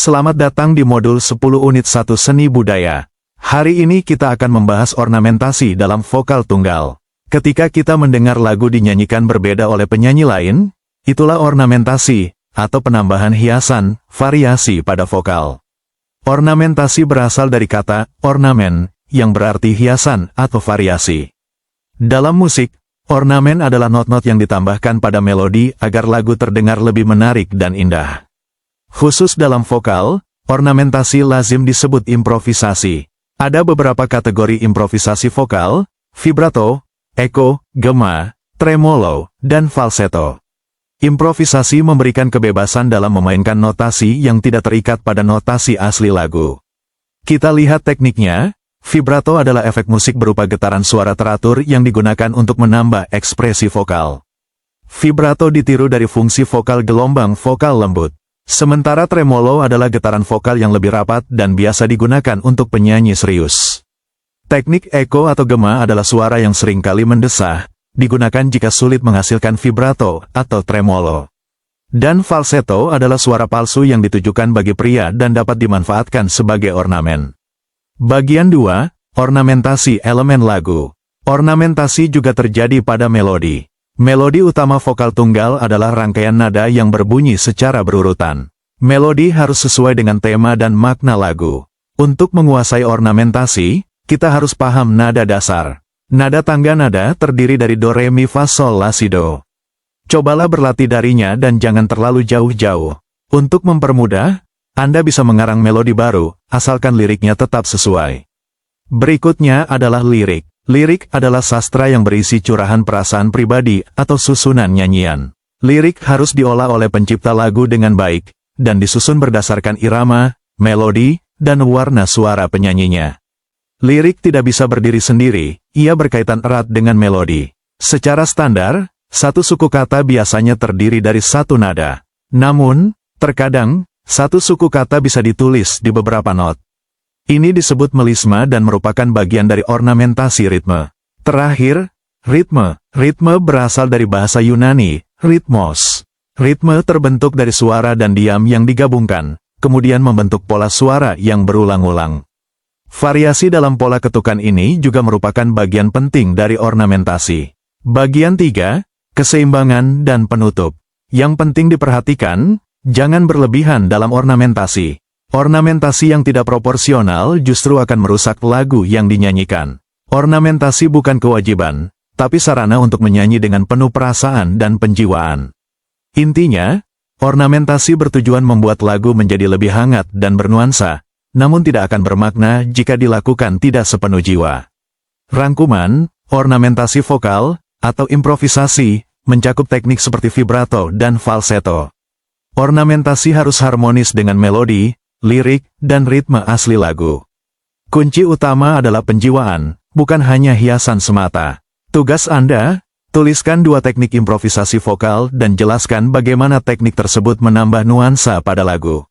Selamat datang di modul 10 unit 1 Seni Budaya. Hari ini kita akan membahas ornamentasi dalam vokal tunggal. Ketika kita mendengar lagu dinyanyikan berbeda oleh penyanyi lain, itulah ornamentasi, atau penambahan hiasan, variasi pada vokal. Ornamentasi berasal dari kata ornamen, yang berarti hiasan atau variasi. Dalam musik, ornamen adalah not-not yang ditambahkan pada melodi agar lagu terdengar lebih menarik dan indah. Khusus dalam vokal, ornamentasi lazim disebut improvisasi. Ada beberapa kategori improvisasi vokal: vibrato, echo, gema, tremolo, dan falsetto. Improvisasi memberikan kebebasan dalam memainkan notasi yang tidak terikat pada notasi asli lagu. Kita lihat tekniknya. Vibrato adalah efek musik berupa getaran suara teratur yang digunakan untuk menambah ekspresi vokal. Vibrato ditiru dari fungsi vokal gelombang vokal lembut. Sementara tremolo adalah getaran vokal yang lebih rapat dan biasa digunakan untuk penyanyi serius. Teknik echo atau gema adalah suara yang seringkali mendesah, digunakan jika sulit menghasilkan vibrato atau tremolo. Dan falsetto adalah suara palsu yang ditujukan bagi pria dan dapat dimanfaatkan sebagai ornamen. Bagian 2, ornamentasi elemen lagu. Ornamentasi juga terjadi pada melodi. Melodi utama vokal tunggal adalah rangkaian nada yang berbunyi secara berurutan. Melodi harus sesuai dengan tema dan makna lagu. Untuk menguasai ornamentasi, kita harus paham nada dasar. Nada tangga nada terdiri dari do, re, mi, fa, sol, la, si, do. Cobalah berlatih darinya dan jangan terlalu jauh-jauh. Untuk mempermudah, Anda bisa mengarang melodi baru, asalkan liriknya tetap sesuai. Berikutnya adalah lirik. Lirik adalah sastra yang berisi curahan perasaan pribadi atau susunan nyanyian. Lirik harus diolah oleh pencipta lagu dengan baik, dan disusun berdasarkan irama, melodi, dan warna suara penyanyinya. Lirik tidak bisa berdiri sendiri, ia berkaitan erat dengan melodi. Secara standar, satu suku kata biasanya terdiri dari satu nada. Namun, terkadang, satu suku kata bisa ditulis di beberapa not. Ini disebut melisma dan merupakan bagian dari ornamentasi ritme. Terakhir, ritme. Ritme berasal dari bahasa Yunani, ritmos. Ritme terbentuk dari suara dan diam yang digabungkan, kemudian membentuk pola suara yang berulang-ulang. Variasi dalam pola ketukan ini juga merupakan bagian penting dari ornamentasi. Bagian 3, keseimbangan dan penutup. Yang penting diperhatikan, jangan berlebihan dalam ornamentasi. Ornamentasi yang tidak proporsional justru akan merusak lagu yang dinyanyikan. Ornamentasi bukan kewajiban, tapi sarana untuk menyanyi dengan penuh perasaan dan penjiwaan. Intinya, ornamentasi bertujuan membuat lagu menjadi lebih hangat dan bernuansa, namun tidak akan bermakna jika dilakukan tidak sepenuh jiwa. Rangkuman, ornamentasi vokal, atau improvisasi, mencakup teknik seperti vibrato dan falsetto. Ornamentasi harus harmonis dengan melodi, lirik, dan ritme asli lagu. Kunci utama adalah penjiwaan, bukan hanya hiasan semata. Tugas Anda, tuliskan 2 teknik improvisasi vokal dan jelaskan bagaimana teknik tersebut menambah nuansa pada lagu.